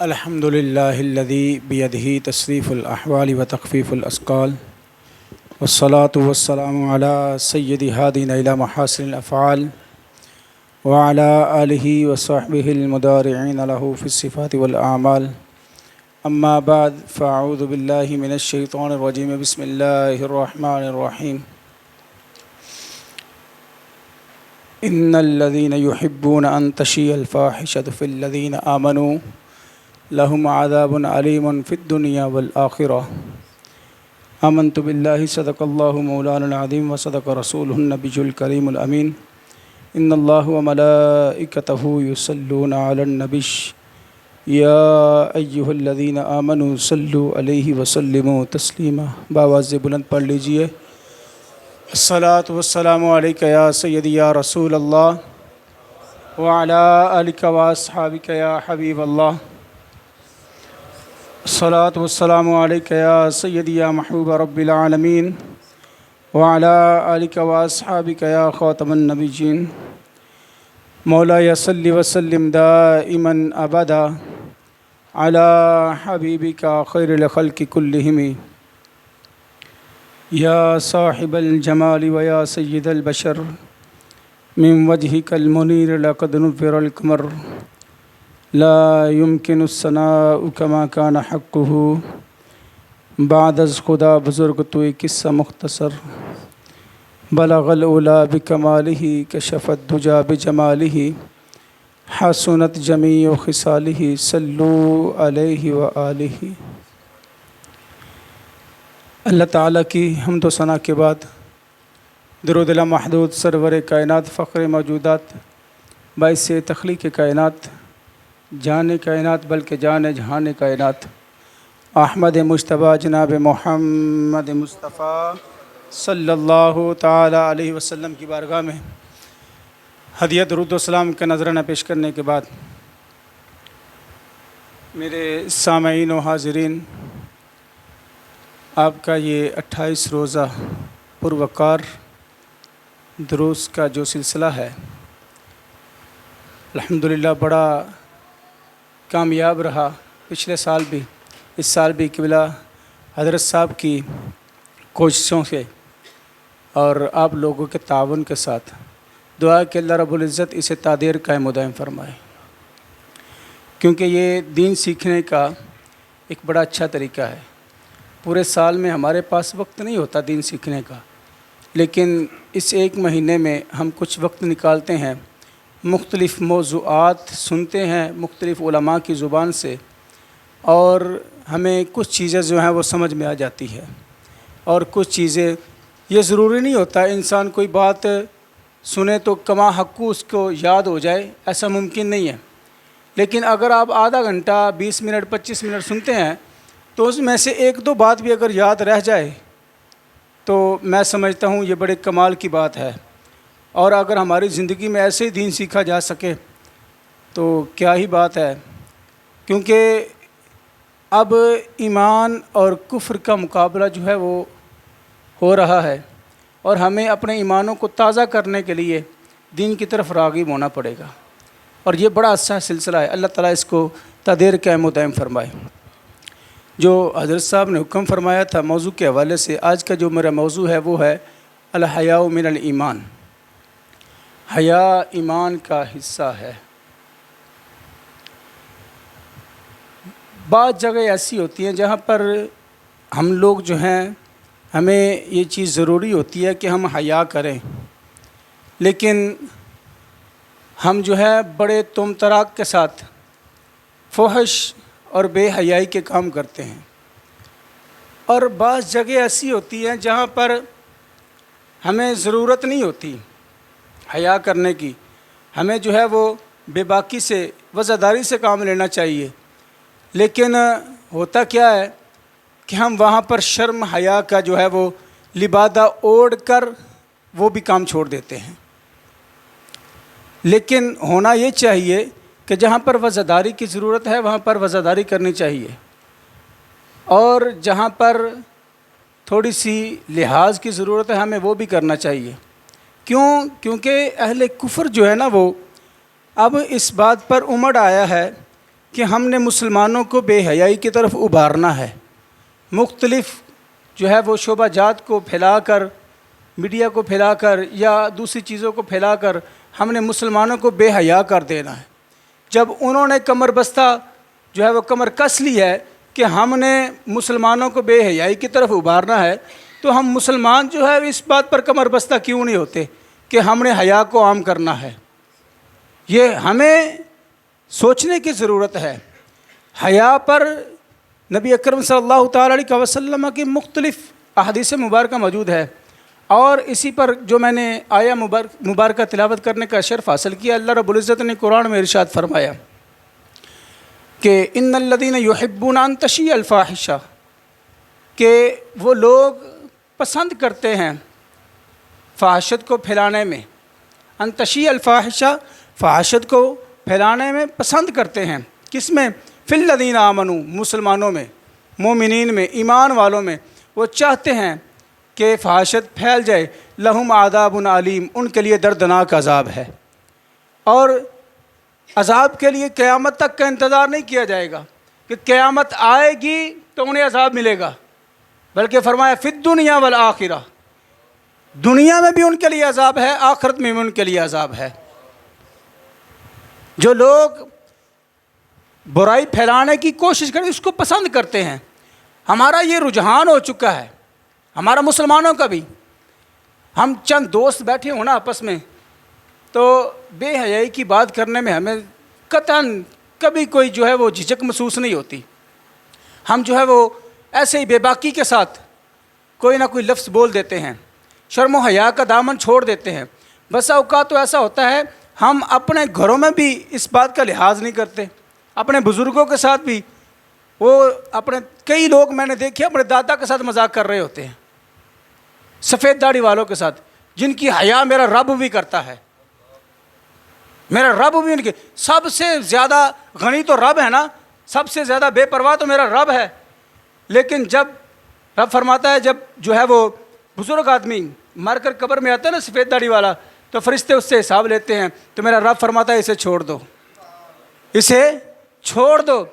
الحمد لله الذي بيده تصريف الأحوال وتخفيف الأثقال، والصلاة والسلام على سيد هادينا إلى محاسن الأفعال وعلى آله وصحبه المدارعين له في الصفات والأعمال. أما بعد، فأعوذ بالله من الشيطان الرجيم. بسم الله الرحمن الرحيم. إن الذين يحبون أن تشيع الفاحشة في الذين آمنوا لهم عذاب عليم في الدنيا والآخرة. آمنت بالله صدق الله مولانا العظيم وصدق رسوله النبي الكريم الأمين. إن الله وملائكته يصلون على النبي يا أيها الذين آمنوا صلوا عليه وسلموا تسلیما. بآواز بلند پڑھ لیجئے. الصلاة والسلام علیک یا سیدی یا رسول اللہ وعلی آلک و اصحابک یا حبیب اللہ. الصلاة والسلام علیک یا سیدی یا محبوب رب العالمین وعلی آلک و اصحابک یا خاتم النبیین. مولایا صلی وسلم دائما ابدا علی حبیبک خیر الخلق کلہم یا صاحب الجمال و یا سید البشر من وجهک المنیر لقد نور القمر لا يمكن الثناء كما كان حقه. بعد از خدا بزرگ تو ایک قصہ مختصر. بلغ العلا بکمالہ کشف الدجا بجمالہ حسنت جمیع خصالہ صلوا علیہ وآلہ. اللہ تعالیٰ کی حمد و ثنا کے بعد درود لامحدود سرور کائنات فخر موجودات باعث تخلیق کائنات جان کائنات بلکہ جان جہان کائنات احمد مجتبیٰ جناب محمد مصطفیٰ صلی اللہ تعالی علیہ وسلم کی بارگاہ میں ہدیہ درود و سلام کا نذرانہ پیش کرنے کے بعد، میرے سامعین و حاضرین، آپ کا یہ 28 روزہ پروقار دروس کا جو سلسلہ ہے، الحمدللہ بڑا کامیاب رہا. پچھلے سال بھی، اس سال بھی قبلہ حضرت صاحب کی کوششوں سے اور آپ لوگوں کے تعاون کے ساتھ دعا کہ اللہ رب العزت اسے تادیر قائم و دائم فرمائے، کیونکہ یہ دین سیکھنے کا ایک بڑا اچھا طریقہ ہے. پورے سال میں ہمارے پاس وقت نہیں ہوتا دین سیکھنے کا، لیکن اس ایک مہینے میں ہم کچھ وقت نکالتے ہیں، مختلف موضوعات سنتے ہیں مختلف علماء کی زبان سے، اور ہمیں کچھ چیزیں جو ہیں وہ سمجھ میں آ جاتی ہے، اور کچھ چیزیں یہ ضروری نہیں ہوتا انسان کوئی بات سنے تو کما حقو اس کو یاد ہو جائے، ایسا ممکن نہیں ہے. لیکن اگر آپ آدھا گھنٹہ 20 منٹ 25 منٹ سنتے ہیں تو اس میں سے ایک دو بات بھی اگر یاد رہ جائے تو میں سمجھتا ہوں یہ بڑے کمال کی بات ہے. اور اگر ہماری زندگی میں ایسے ہی دین سیکھا جا سکے تو کیا ہی بات ہے، کیونکہ اب ایمان اور کفر کا مقابلہ جو ہے وہ ہو رہا ہے، اور ہمیں اپنے ایمانوں کو تازہ کرنے کے لیے دین کی طرف راغب ہونا پڑے گا، اور یہ بڑا اچھا سلسلہ ہے. اللہ تعالیٰ اس کو تادیر قائم و دائم فرمائے. جو حضرت صاحب نے حکم فرمایا تھا موضوع کے حوالے سے، آج کا جو میرا موضوع ہے وہ ہے الحیاء من الایمان. حیا ایمان کا حصہ ہے. بعض جگہ ایسی ہوتی ہیں جہاں پر ہم لوگ جو ہیں ہمیں یہ چیز ضروری ہوتی ہے کہ ہم حیا کریں، لیکن ہم جو ہے بڑے تم تراک کے ساتھ فحش اور بے حیائی کے کام کرتے ہیں. اور بعض جگہ ایسی ہوتی ہیں جہاں پر ہمیں ضرورت نہیں ہوتی حیا کرنے کی، ہمیں جو ہے وہ بے باکی سے وزاداری سے کام لینا چاہیے، لیکن ہوتا کیا ہے کہ ہم وہاں پر شرم حیا کا جو ہے وہ لبادہ اوڑھ کر وہ بھی کام چھوڑ دیتے ہیں. لیکن ہونا یہ چاہیے کہ جہاں پر وزاداری کی ضرورت ہے وہاں پر وزاداری کرنی چاہیے، اور جہاں پر تھوڑی سی لحاظ کی ضرورت ہے ہمیں وہ بھی کرنا چاہیے. کیونکہ اہل کفر جو ہے نا وہ اب اس بات پر امڑ آیا ہے کہ ہم نے مسلمانوں کو بے حیائی کی طرف ابھارنا ہے، مختلف جو ہے وہ شعبہ جات کو پھیلا کر، میڈیا کو پھیلا کر یا دوسری چیزوں کو پھیلا کر ہم نے مسلمانوں کو بے حیا کر دینا ہے۔ جب انہوں نے کمر بستہ جو ہے وہ کمر کس لی ہے کہ ہم نے مسلمانوں کو بے حیائی کی طرف ابھارنا ہے، تو ہم مسلمان جو ہے اس بات پر کمر بستہ کیوں نہیں ہوتے کہ ہم نے حیا کو عام کرنا ہے؟ یہ ہمیں سوچنے کی ضرورت ہے۔ حیا پر نبی اکرم صلی اللہ تعالیٰ علیہ وسلم کی مختلف احادیث مبارکہ موجود ہے، اور اسی پر جو میں نے آیا مبارکہ تلاوت کرنے کا شرف حاصل کیا، اللہ رب العزت نے قرآن میں ارشاد فرمایا کہ ان الذین یحبون ان تشیع الفاحشہ، کہ وہ لوگ پسند کرتے ہیں فحاشت کو پھیلانے میں، ان تشیع الفاحشہ، فحاشت کو پھیلانے میں پسند کرتے ہیں۔ کس میں؟ فی الذین آمنوا، مسلمانوں میں، مومنین میں، ایمان والوں میں۔ وہ چاہتے ہیں کہ فحاشت پھیل جائے۔ لہم عذاب علیم، ان کے لیے دردناک عذاب ہے، اور عذاب کے لیے قیامت تک کا انتظار نہیں کیا جائے گا کہ قیامت آئے گی تو انہیں عذاب ملے گا، بلکہ فرمایا فی الدنیا والآخرہ، دنیا میں بھی ان کے لیے عذاب ہے، آخرت میں بھی ان کے لیے عذاب ہے۔ جو لوگ برائی پھیلانے کی کوشش کریں، اس کو پسند کرتے ہیں۔ ہمارا یہ رجحان ہو چکا ہے، ہمارا مسلمانوں کا بھی۔ ہم چند دوست بیٹھے ہوں نا آپس میں، تو بے حیائی کی بات کرنے میں ہمیں قطعاً کبھی کوئی جو ہے وہ جھجک محسوس نہیں ہوتی۔ ہم جو ہے وہ ایسے ہی بے باکی کے ساتھ کوئی نہ کوئی لفظ بول دیتے ہیں، شرم و حیا کا دامن چھوڑ دیتے ہیں۔ بس اوقات تو ایسا ہوتا ہے ہم اپنے گھروں میں بھی اس بات کا لحاظ نہیں کرتے، اپنے بزرگوں کے ساتھ بھی۔ وہ اپنے کئی لوگ میں نے دیکھے اپنے دادا کے ساتھ مذاق کر رہے ہوتے ہیں، سفید داڑھی والوں کے ساتھ، جن کی حیا میرا رب بھی کرتا ہے، میرا رب بھی ان کے سب سے زیادہ غنی تو رب ہے نا، سب سے زیادہ بے پرواہ تو میرا رب ہے۔ لیکن جب رب فرماتا ہے، جب جو ہے وہ بزرگ آدمی مر کر قبر میں آتا ہے نا سفید داڑھی والا، تو فرشتے اس سے حساب لیتے ہیں، تو میرا رب فرماتا ہے اسے چھوڑ دو، اسے چھوڑ دو،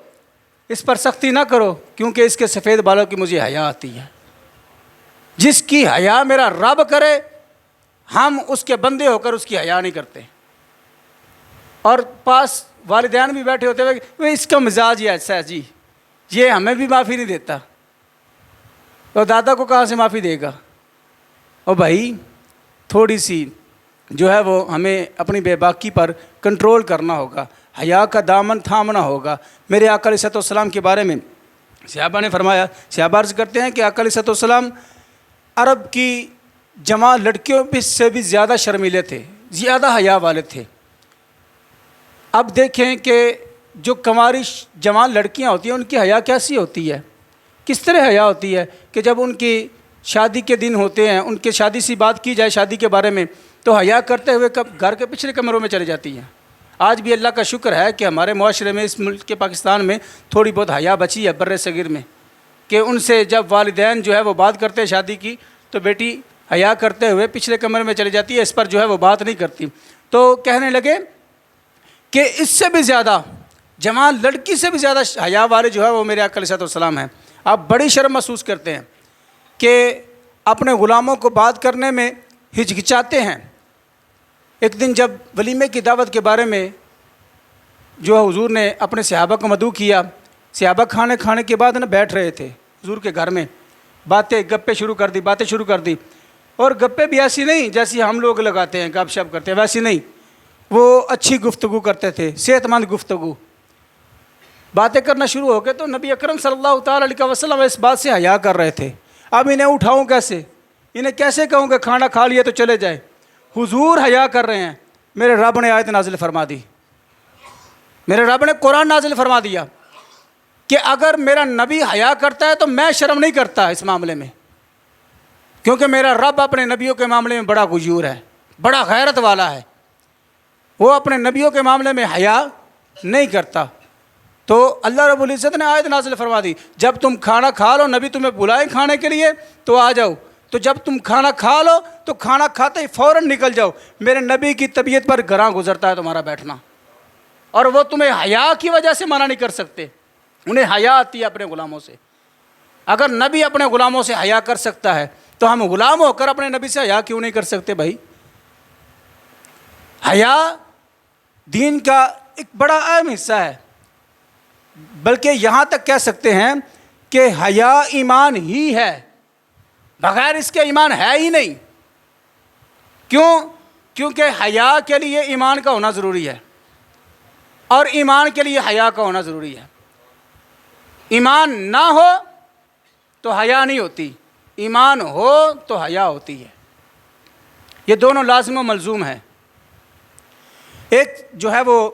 اس پر سختی نہ کرو، کیونکہ اس کے سفید بالوں کی مجھے حیا آتی ہے۔ جس کی حیا میرا رب کرے، ہم اس کے بندے ہو کر اس کی حیا نہیں کرتے۔ اور پاس والدین بھی بیٹھے ہوتے ہوئے، اس کا مزاج یہ ایسا ہے جی، یہ ہمیں بھی معافی نہیں دیتا، تو دادا کو کہاں سے معافی دے گا؟ اور بھائی تھوڑی سی جو ہے وہ ہمیں اپنی بے باکی پر کنٹرول کرنا ہوگا، حیا کا دامن تھامنا ہوگا۔ میرے آقا علیہ السلام کے بارے میں صحابہ نے فرمایا، صحابہ عرض کرتے ہیں کہ آقا علیہ السلام عرب کی جوان لڑکیوں سے بھی زیادہ شرمیلے تھے، زیادہ حیا والے تھے۔ اب دیکھیں کہ جو کنواری جوان لڑکیاں ہوتی ہیں ان کی حیا کیسی ہوتی ہے، کس طرح حیا ہوتی ہے کہ جب ان کی شادی کے دن ہوتے ہیں، ان کے شادی سی بات کی جائے شادی کے بارے میں، تو حیا کرتے ہوئے گھر کے پچھلے کمروں میں چلی جاتی ہیں۔ آج بھی اللہ کا شکر ہے کہ ہمارے معاشرے میں، اس ملک کے پاکستان میں تھوڑی بہت حیا بچی ہے بر صغیر میں، کہ ان سے جب والدین جو ہے وہ بات کرتے ہیں شادی کی، تو بیٹی حیا کرتے ہوئے پچھلے کمرے میں چلی جاتی ہے، اس پر جو ہے وہ بات نہیں کرتی۔ تو کہنے لگے کہ اس سے بھی زیادہ جوان لڑکی سے بھی زیادہ حیا والے جو ہے وہ میرے آقا علیہ السلام ہیں۔ آپ بڑی شرم محسوس کرتے ہیں کہ اپنے غلاموں کو بات کرنے میں ہچکچاتے ہیں۔ ایک دن جب ولیمے کی دعوت کے بارے میں جو حضور نے اپنے صحابہ کو مدعو کیا، صحابہ کھانے کے بعد بیٹھ رہے تھے حضور کے گھر میں، گپیں شروع کر دی، اور گپیں بھی ایسی نہیں جیسی ہم لوگ لگاتے ہیں، گپ شپ کرتے ہیں، ویسی نہیں، وہ اچھی گفتگو کرتے تھے، صحت مند گفتگو، باتیں کرنا شروع ہو گئے۔ تو نبی اکرم صلی اللہ تعالیٰ علیہ وسلم اس بات سے حیا کر رہے تھے، اب انہیں اٹھاؤں کیسے، انہیں کیسے کہوں کہ کھانا کھا لیے تو چلے جائے۔ حضور حیا کر رہے ہیں، میرے رب نے آیت نازل فرما دی، میرے رب نے قرآن نازل فرما دیا کہ اگر میرا نبی حیا کرتا ہے تو میں شرم نہیں کرتا اس معاملے میں، کیونکہ میرا رب اپنے نبیوں کے معاملے میں بڑا غیور ہے، بڑا غیرت والا ہے، وہ اپنے نبیوں کے معاملے میں حیا نہیں کرتا۔ تو اللہ رب العزت نے آیت نازل فرما دی، جب تم کھانا کھا لو، نبی تمہیں بلائیں کھانے کے لیے تو آ جاؤ، تو جب تم کھانا کھا لو تو کھانا کھاتے ہی فوراً نکل جاؤ، میرے نبی کی طبیعت پر گراں گزرتا ہے تمہارا بیٹھنا۔ اور وہ تمہیں حیا کی وجہ سے منع نہیں کر سکتے. انہیں حیا آتی ہے اپنے غلاموں سے. اگر نبی اپنے غلاموں سے حیا کر سکتا ہے تو ہم غلام ہو کر اپنے نبی سے حیا کیوں نہیں کر سکتے بھائی؟ حیا دین کا ایک بڑا اہم حصہ ہے، بلکہ یہاں تک کہہ سکتے ہیں کہ حیا ایمان ہی ہے، بغیر اس کے ایمان ہے ہی نہیں. کیوں؟ کیونکہ حیا کے لیے ایمان کا ہونا ضروری ہے، اور ایمان کے لیے حیا کا ہونا ضروری ہے. ایمان نہ ہو تو حیا نہیں ہوتی، ایمان ہو تو حیا ہوتی ہے. یہ دونوں لازم و ملزوم ہیں. ایک جو ہے وہ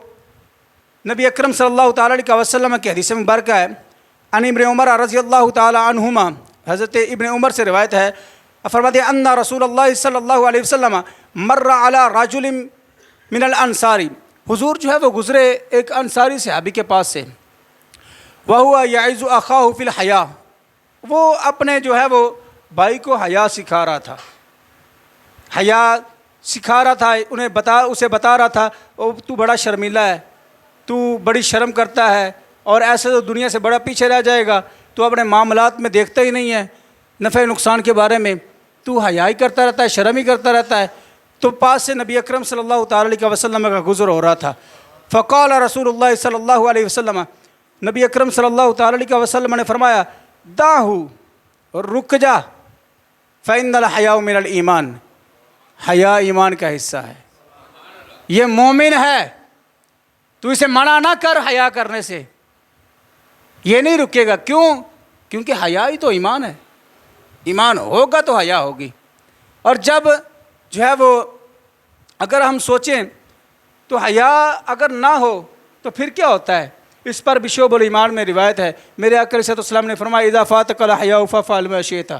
نبی اکرم صلی اللہ تعالیٰ علیہ وسلم کی حدیث مبارکہ ہے، عن ابن عمر رضی اللہ تعالیٰ عنہما، حضرت ابن عمر سے روایت ہے، فرماتے ہیں ان رسول اللہ صلی اللہ علیہ وسلم مر علی رجل من الانصار، حضور جو ہے وہ گزرے ایک انصاری صحابی کے پاس سے، وہو یعظ اخاہ فی الحیا، وہ اپنے جو ہے وہ بھائی کو حیا سکھا رہا تھا، حیا سکھا رہا تھا، اسے بتا رہا تھا تو بڑا شرمیلا ہے، تو بڑی شرم کرتا ہے، اور ایسے تو دنیا سے بڑا پیچھے رہ جائے گا، تو اپنے معاملات میں دیکھتا ہی نہیں ہے نفع نقصان کے بارے میں، تو حیا ہی کرتا رہتا ہے، شرم ہی کرتا رہتا ہے. تو پاس سے نبی اکرم صلی اللہ تعالیٰ علیہ وسلم کا گزر ہو رہا تھا. فقال رسول اللہ صلی اللہ علیہ وسلم، نبی اکرم صلی اللہ تعالیٰ علیہ وسلم نے فرمایا دعہ، رک جا، فإن الحیاء من الایمان، حیا ایمان کا حصہ ہے، یہ مومن ہے، تو اسے منع نہ کر حیا کرنے سے، یہ نہیں رکے گا. کیوں؟ کیونکہ حیا ہی تو ایمان ہے، ایمان ہوگا تو حیا ہوگی. اور جب جو ہے وہ اگر ہم سوچیں تو حیا اگر نہ ہو تو پھر کیا ہوتا ہے؟ اس پر بھی شعب الایمان میں روایت ہے، میرے آقا علیہ السلام نے فرمایا اذا فاتک الحیاء فافعل ما شئت،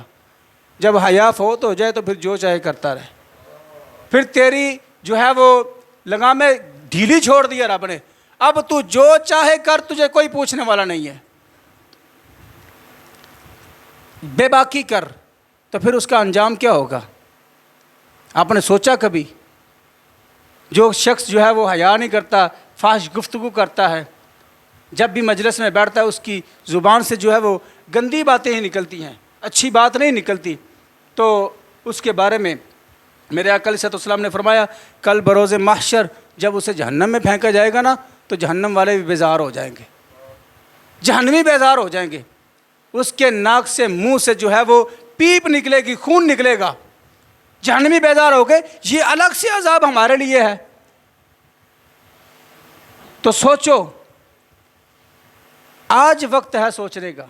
جب حیا فوت ہو جائے تو پھر جو چاہے کرتا رہے. پھر تیری جو ہے وہ لگامیں ڈھیلی چھوڑ دیا رب نے، اب تو جو چاہے کر، تجھے کوئی پوچھنے والا نہیں ہے. بے باکی کر تو پھر اس کا انجام کیا ہوگا؟ آپ نے سوچا کبھی؟ جو شخص جو ہے وہ حیا نہیں کرتا، فحش گفتگو کرتا ہے، جب بھی مجلس میں بیٹھتا ہے اس کی زبان سے جو ہے وہ گندی باتیں ہی نکلتی ہیں، اچھی بات نہیں نکلتی، تو اس کے بارے میں میرے آقا علیہ السلام نے فرمایا کل بروز محشر جب اسے جہنم میں پھینکا جائے گا نا تو جہنم والے بھی بیزار ہو جائیں گے، جہنمی بیزار ہو جائیں گے. اس کے ناک سے منہ سے جو ہے وہ پیپ نکلے گی، خون نکلے گا، جہنمی بیزار ہو گئے. یہ الگ سے عذاب ہمارے لیے ہے. تو سوچو، آج وقت ہے سوچنے کا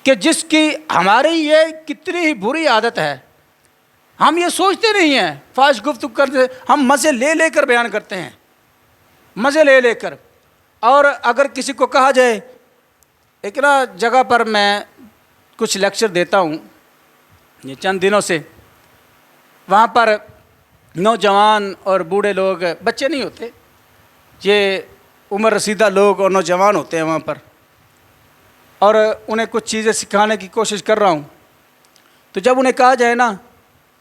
کہ جس کی ہماری یہ کتنی ہی بری عادت ہے، ہم یہ سوچتے نہیں ہیں، فحش گفتگو کرتے ہم مزے لے لے کر بیان کرتے ہیں، مزے لے لے کر. اور اگر کسی کو کہا جائے، ایک نا جگہ پر میں کچھ لیکچر دیتا ہوں یہ چند دنوں سے، وہاں پر نوجوان اور بوڑھے لوگ، بچے نہیں ہوتے، یہ عمر رسیدہ لوگ اور نوجوان ہوتے ہیں وہاں پر، اور انہیں کچھ چیزیں سکھانے کی کوشش کر رہا ہوں. تو جب انہیں کہا جائے نا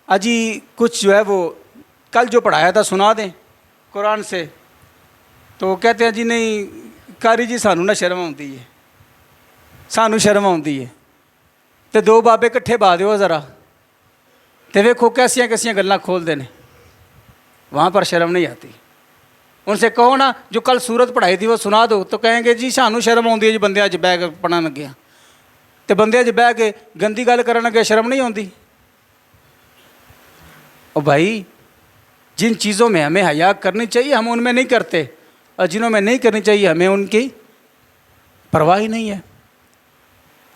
اجی کچھ جو ہے وہ کل جو پڑھایا تھا سنا دیں قرآن سے، تو وہ کہتے ہیں جی نہیں کاری جی سانو نہ شرم آتی ہے، سانو شرم آتی ہے، تو دو بابے کٹھے با دیو ذرا، تو ویکھو کیسیاں کیسیاں گلاں کھول دینے، وہاں پر شرم نہیں آتی. ان سے کہو نا جو کل سورت پڑھائی تھی وہ سنا دو، تو کہیں گے جی سانو شرم آتی ہے جی، بندے اج بہ کے پڑھن لگے ہیں، تو بندے اج بہ کے گندی گل کرن لگے، شرم نہیں آتی؟ اور بھائی جن چیزوں میں ہمیں حیا کرنی چاہیے ہم ان میں نہیں کرتے، اور جنہوں میں نہیں کرنی چاہیے ہمیں ان کی پرواہ ہی نہیں ہے.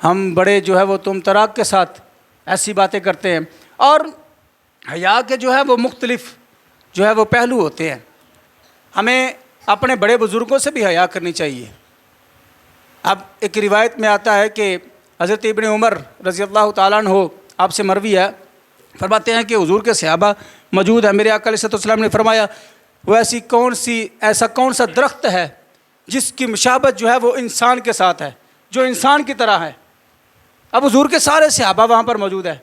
ہم بڑے جو ہے وہ تم تراک کے ساتھ ایسی باتیں کرتے ہیں. اور حیا کے جو ہے وہ مختلف جو ہے وہ پہلو ہوتے ہیں. ہمیں اپنے بڑے بزرگوں سے بھی حیا کرنی چاہیے. اب ایک روایت میں آتا ہے کہ حضرت ابن عمر رضی اللہ تعالیٰ عنہ آپ سے مروی ہے، فرماتے ہیں کہ حضور کے صحابہ موجود ہیں، میرے آقا علیہ السلام نے فرمایا وہ ایسا کون سا درخت ہے جس کی مشابہت جو ہے وہ انسان کے ساتھ ہے، جو انسان کی طرح ہے. اب حضور کے سارے صحابہ وہاں پر موجود ہیں،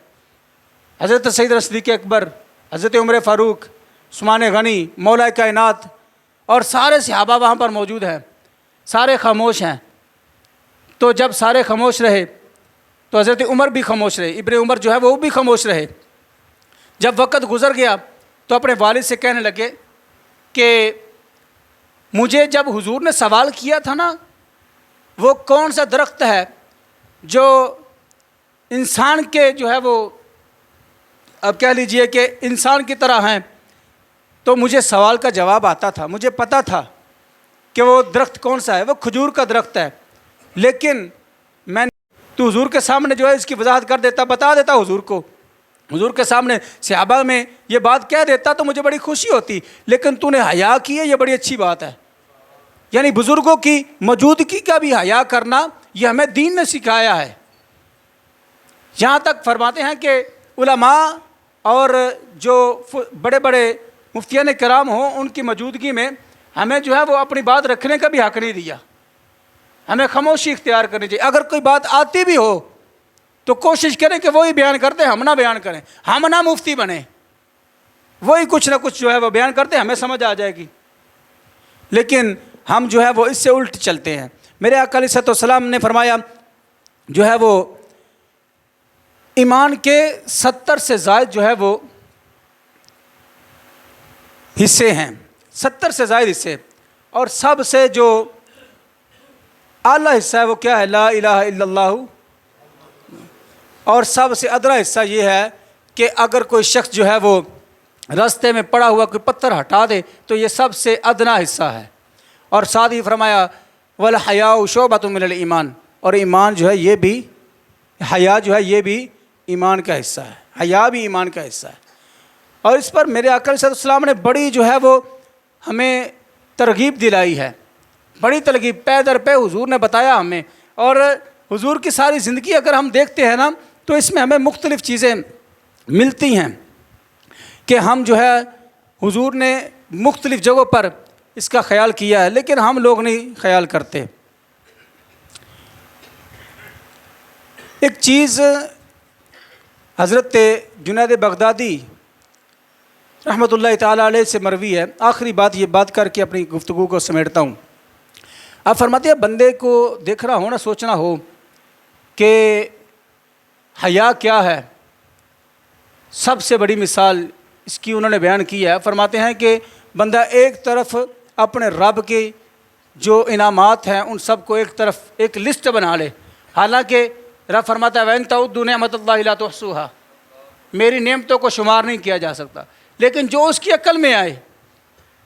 حضرت سیدنا صدیق اکبر، حضرت عمر فاروق، عثمان غنی، مولا کائنات، اور سارے صحابہ وہاں پر موجود ہیں، سارے خاموش ہیں۔ تو جب سارے خاموش رہے تو حضرت عمر بھی خاموش رہے، ابن عمر جو ہے وہ بھی خاموش رہے۔ جب وقت گزر گیا تو اپنے والد سے کہنے لگے کہ مجھے جب حضور نے سوال کیا تھا نا، وہ کون سا درخت ہے جو انسان کے جو ہے وہ اب کہہ لیجئے کہ انسان کی طرح ہیں، تو مجھے سوال کا جواب آتا تھا، مجھے پتا تھا کہ وہ درخت کون سا ہے، وہ کھجور کا درخت ہے، لیکن میں تو حضور کے سامنے جو ہے اس کی وضاحت کر دیتا، بتا دیتا حضور کو، حضور کے سامنے صحابہ میں یہ بات کہہ دیتا تو مجھے بڑی خوشی ہوتی، لیکن تو نے حیا کی ہے، یہ بڑی اچھی بات ہے۔ یعنی بزرگوں کی موجودگی کا بھی حیا کرنا یہ ہمیں دین نے سکھایا ہے۔ یہاں تک فرماتے ہیں کہ علماء اور جو بڑے بڑے مفتیان کرام ہوں ان کی موجودگی میں ہمیں جو ہے وہ اپنی بات رکھنے کا بھی حق نہیں دیا، ہمیں خاموشی اختیار کرنی چاہیے۔ اگر کوئی بات آتی بھی ہو تو کوشش کریں کہ وہی بیان کرتے، ہم نہ بیان کریں، ہم نہ مفتی بنیں، وہی کچھ نہ کچھ جو ہے وہ بیان کرتے، ہمیں سمجھ آ جائے گی، لیکن ہم جو ہے وہ اس سے الٹ چلتے ہیں۔ میرے آقا علیہ السلام نے فرمایا جو ہے وہ ایمان کے 70 سے زائد جو ہے وہ حصے ہیں، 70 سے زائد حصے، اور سب سے جو اعلیٰ حصہ ہے وہ کیا ہے؟ لا الہ الا اللہ۔ اور سب سے ادنا حصہ یہ ہے کہ اگر کوئی شخص جو ہے وہ راستے میں پڑا ہوا کوئی پتھر ہٹا دے تو یہ سب سے ادنا حصہ ہے۔ اور ساتھ ہی فرمایا والحیاء شعبۃ من الایمان، اور ایمان جو ہے یہ بھی، حیا جو ہے یہ بھی ایمان کا حصہ ہے، حیا بھی ایمان کا حصہ ہے۔ اور اس پر میرے آقا علیہ السلام نے بڑی جو ہے وہ ہمیں ترغیب دلائی ہے، بڑی ترغیب پے در پہ حضور نے بتایا ہمیں۔ اور حضور کی ساری زندگی اگر ہم دیکھتے ہیں نا تو اس میں ہمیں مختلف چیزیں ملتی ہیں کہ ہم جو ہے حضور نے مختلف جگہوں پر اس کا خیال کیا ہے، لیکن ہم لوگ نہیں خیال کرتے۔ ایک چیز حضرت جنید بغدادی رحمۃ اللہ تعالیٰ علیہ سے مروی ہے، آخری بات یہ بات کر کے اپنی گفتگو کو سمیٹتا ہوں۔ آپ فرماتے ہیں بندے کو دیکھنا ہو نہ سوچنا ہو کہ حیا کیا ہے، سب سے بڑی مثال اس کی انہوں نے بیان کی ہے۔ فرماتے ہیں کہ بندہ ایک طرف اپنے رب کے جو انعامات ہیں ان سب کو ایک طرف ایک لسٹ بنا لے، حالانکہ رب فرماتا ہے وَإِن تَعُدُّوا نِعْمَتَ اللَّهِ لَا تُحْصُوهَا، میری نعمتوں کو شمار نہیں کیا جا سکتا، لیکن جو اس کی عقل میں آئے،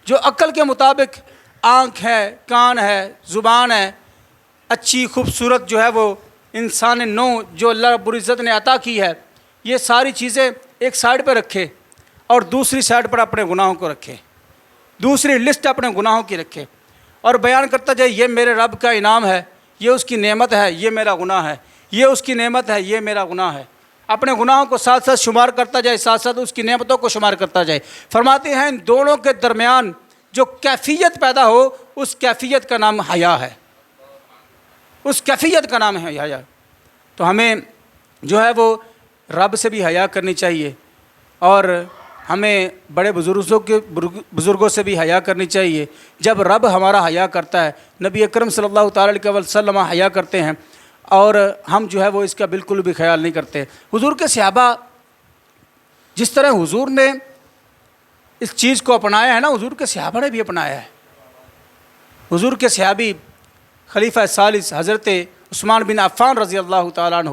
جو عقل کے مطابق آنکھ ہے، کان ہے، زبان ہے، اچھی خوبصورت جو ہے وہ انسان نو جو اللہ رب العزت نے عطا کی ہے، یہ ساری چیزیں ایک سائڈ پہ رکھے اور دوسری سائڈ پر اپنے گناہوں کو رکھے، دوسری لسٹ اپنے گناہوں کی رکھے اور بیان کرتا جائے یہ میرے رب کا انعام ہے، یہ اس کی نعمت ہے، یہ میرا گناہ ہے، یہ اس کی نعمت ہے، یہ میرا گناہ ہے، اپنے گناہوں کو ساتھ ساتھ شمار کرتا جائے، ساتھ ساتھ اس کی نعمتوں کو شمار کرتا جائے۔ فرماتے ہیں ان دونوں کے درمیان جو کیفیت پیدا ہو اس کیفیت کا نام حیا ہے، اس کیفیت کا نام ہے حیا۔ تو ہمیں جو ہے وہ رب سے بھی حیا کرنی چاہیے اور ہمیں بڑے بزرگوں سے بھی حیا کرنی چاہیے۔ جب رب ہمارا حیا کرتا ہے، نبی اکرم صلی اللہ تعالیٰ علیہ وسلم حیا کرتے ہیں اور ہم جو ہے وہ اس کا بالکل بھی خیال نہیں کرتے۔ حضور کے صحابہ جس طرح حضور نے اس چیز کو اپنایا ہے نا، حضور کے صحابہ نے بھی اپنایا ہے۔ حضور کے صحابی خلیفہ ثالث حضرت عثمان بن عفان رضی اللہ تعالیٰ عنہ،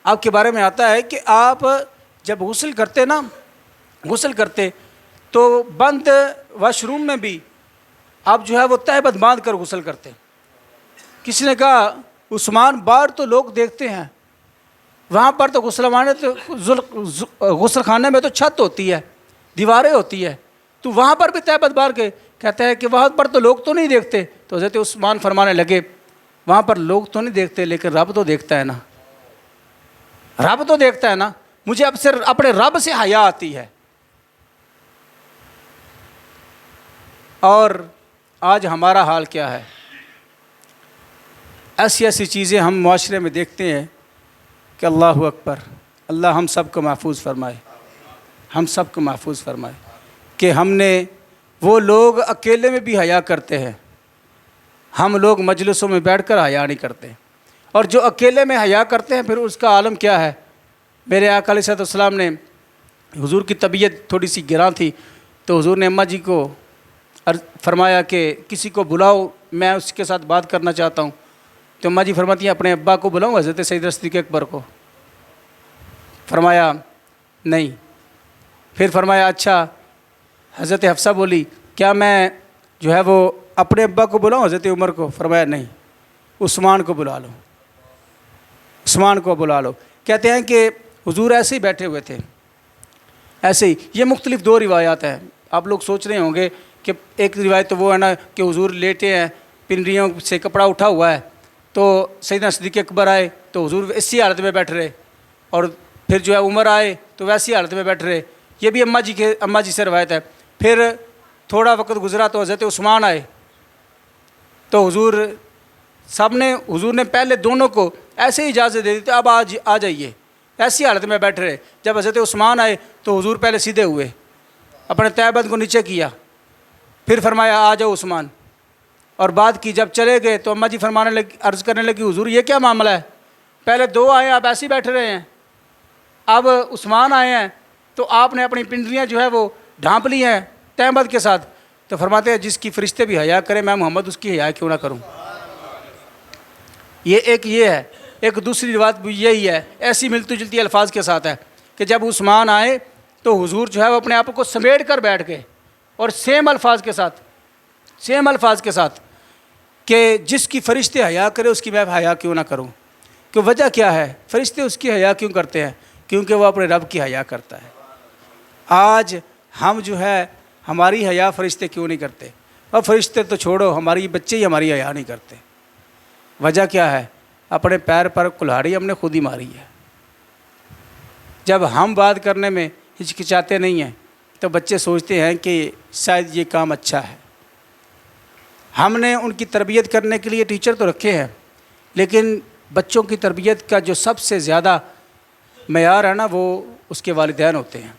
آپ کے بارے میں آتا ہے کہ آپ جب غسل کرتے تو بند واش روم میں بھی آپ جو ہے وہ تہبند باندھ کر غسل کرتے۔ کسی نے کہا عثمان باہر تو لوگ دیکھتے ہیں، وہاں پر تو غسل خانے میں تو چھت ہوتی ہے، دیواریں ہوتی ہے، تو وہاں پر بھی تہبند باندھ کے کہتا ہے کہ وہاں پر تو لوگ تو نہیں دیکھتے۔ تو حضرت عثمان فرمانے لگے وہاں پر لوگ تو نہیں دیکھتے لیکن رب تو دیکھتا ہے نا، رب تو دیکھتا ہے نا، مجھے اب سے اپنے رب سے حیا آتی ہے۔ اور آج ہمارا حال کیا ہے؟ ایسی چیزیں ہم معاشرے میں دیکھتے ہیں کہ اللہ اکبر، اللہ ہم سب کو محفوظ فرمائے، ہم سب کو محفوظ فرمائے کہ ہم نے وہ لوگ اکیلے میں بھی حیا کرتے ہیں، ہم لوگ مجلسوں میں بیٹھ کر حیا نہیں کرتے، اور جو اکیلے میں حیا کرتے ہیں پھر اس کا عالم کیا ہے۔ میرے آقا علیہ السلام نے، حضور کی طبیعت تھوڑی سی گراں تھی، تو حضور نے اماں جی کو فرمایا کہ کسی کو بلاؤ، میں اس کے ساتھ بات کرنا چاہتا ہوں۔ تو اماں جی فرماتی ہیں اپنے ابا کو بلاؤں، حضرت سیدنا صدیق اکبر کو؟ فرمایا نہیں۔ پھر فرمایا اچھا، حضرت حفصہ بولی کیا میں جو ہے وہ اپنے ابا کو بلاؤں، حضرت عمر کو؟ فرمایا نہیں، عثمان کو بلا لو، عثمان کو بلا لو۔ کہتے ہیں کہ حضور ایسے ہی بیٹھے ہوئے تھے، ایسے ہی۔ یہ مختلف دو روایات ہیں، آپ لوگ سوچ رہے ہوں گے کہ ایک روایت تو وہ ہے نا کہ حضور لیٹے ہیں، پنڈلیوں سے کپڑا اٹھا ہوا ہے، تو سیدنا صدیق اکبر آئے تو حضور اسی حالت میں بیٹھ رہے، اور پھر جو ہے عمر آئے تو ویسی حالت میں بیٹھ رہے۔ یہ بھی اماں جی سے روایت ہے۔ پھر تھوڑا وقت گزرا تو حضرت عثمان آئے، تو حضور نے پہلے دونوں کو ایسے ہی اجازت دے دی تھی، اب آ جائیے، ایسی حالت میں بیٹھ رہے۔ جب حضرت عثمان آئے تو حضور پہلے سیدھے ہوئے، اپنے تہبند کو نیچے کیا، پھر فرمایا آ جاؤ عثمان، اور بات کی۔ جب چلے گئے تو اماں جی عرض کرنے لگی حضور یہ کیا معاملہ ہے، پہلے دو آئے آپ ایسے ہی بیٹھ رہے ہیں، اب عثمان آئے ہیں تو آپ نے اپنی پنڈلیاں جو ہے وہ ڈھانپ لی ہیں تہبند کے ساتھ۔ تو فرماتے ہیں جس کی فرشتے بھی حیا کرے میں محمد اس کی حیا کیوں نہ کروں۔ یہ ہے۔ ایک دوسری روایت بھی یہی ہے، ایسی ملتی جلتی الفاظ کے ساتھ ہے کہ جب عثمان آئے تو حضور جو ہے وہ اپنے آپ کو سمیٹ کر بیٹھ گئے، اور سیم الفاظ کے ساتھ کہ جس کی فرشتے حیا کرے اس کی میں حیا کیوں نہ کروں۔ کہ وجہ کیا ہے، فرشتے اس کی حیا کیوں کرتے ہیں؟ کیونکہ وہ اپنے رب کی حیا کرتا ہے۔ آج ہم جو ہے ہماری حیا فرشتے کیوں نہیں کرتے؟ اور فرشتے تو چھوڑو، ہماری بچے ہی ہماری حیا نہیں کرتے۔ وجہ کیا ہے؟ اپنے پیر پر کلہاڑی ہم نے خود ہی ماری ہے۔ جب ہم بات کرنے میں ہچکچاتے نہیں ہیں تو بچے سوچتے ہیں کہ شاید یہ کام اچھا ہے۔ ہم نے ان کی تربیت کرنے کے لیے ٹیچر تو رکھے ہیں، لیکن بچوں کی تربیت کا جو سب سے زیادہ معیار ہے نا وہ اس کے والدین ہوتے ہیں۔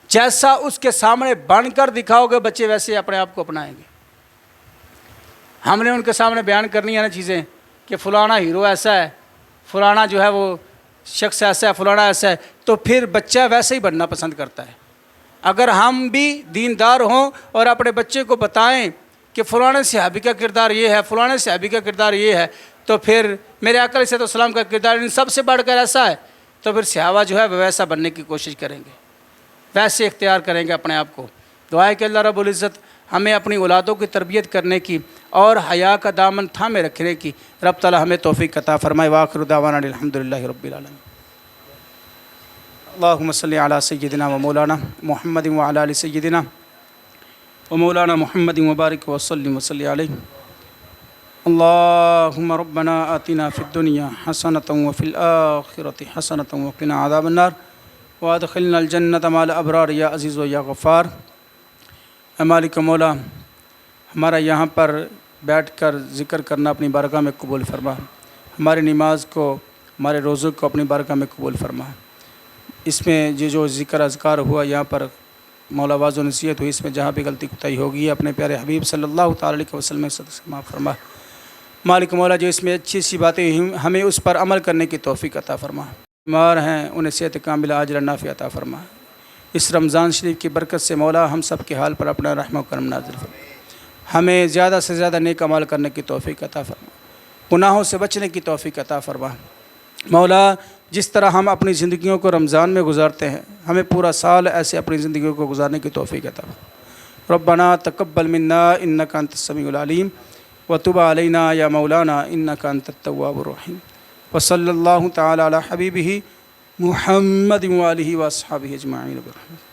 جیسا اس کے سامنے بن کر دکھاؤ گے بچے ویسے اپنے آپ کو اپنائیں گے۔ ہم نے ان کے سامنے بیان کرنی ہے نا چیزیں کہ فلانا ہیرو ایسا ہے، فلانا جو ہے وہ شخص ایسا ہے، فلانا ایسا ہے، تو پھر بچہ ویسے ہی بننا پسند کرتا ہے۔ اگر ہم بھی دیندار ہوں اور اپنے بچے کو بتائیں کہ فلانے صحابی کا کردار یہ ہے، فلانے صحابی کا کردار یہ ہے، تو پھر میرے آقا علیہ السلام کا کردار ان سب سے بڑھ کر ایسا ہے، تو پھر صحابہ جو ہے وہ ویسا بننے کی کوشش کریں گے، ویسے اختیار کریں گے اپنے آپ کو۔ دعا ہے کہ اللہ رب العزت ہمیں اپنی اولادوں کی تربیت کرنے کی اور حیا کا دامن تھامے رکھنے کی رب تعالی ہمیں توفیق عطا فرمائے۔ وآخر دعوانا الحمدللہ رب العالمین۔ اللہم صلی علی سیدنا و مولانا محمد وعلی آل سیدنا و مولانا محمد وبارک وسلم وصلی علیہ۔ اللہم ربنا آتنا فی الدنیا حسنۃ وفی الآخرۃ حسنۃ وقنا عذاب النار وادخلنا الجنۃ مع الابرار یا عزیز و یا غفار۔ اے مالک مولا، ہمارا یہاں پر بیٹھ کر ذکر کرنا اپنی بارگاہ میں قبول فرما، ہماری نماز کو، ہمارے روزوں کو اپنی بارگاہ میں قبول فرما۔ اس میں یہ جو ذکر اذکار ہوا یہاں پر مولا واعظ و نصیحت ہوئی، اس میں جہاں بھی غلطی کوتاہی ہوگی اپنے پیارے حبیب صلی اللہ تعالی علیہ وسلم سے معاف فرما۔ مالک مولا جو اس میں اچھی سی باتیں ہیں ہمیں اس پر عمل کرنے کی توفیق عطا فرما۔ بیمار ہیں انہیں صحت کاملہ عاجلہ نافع عطا فرما۔ اس رمضان شریف کی برکت سے مولا ہم سب کے حال پر اپنا رحم و کرم نازل فرما، ہمیں زیادہ سے زیادہ نیک عمل کرنے کی توفیق عطا فرما، گناہوں سے بچنے کی توفیق عطا فرما۔ مولا جس طرح ہم اپنی زندگیوں کو رمضان میں گزارتے ہیں ہمیں پورا سال ایسے اپنی زندگیوں کو گزارنے کی توفیق عطا فرما۔ ربنا تقبل منا انک انت السمیع العلیم وتب علینا یا مولانا انک انت التواب الرحیم۔ وصلی اللہ تعالی علی حبیبہ محمد وآلہ واصحابہ اجمعین برحمتہ۔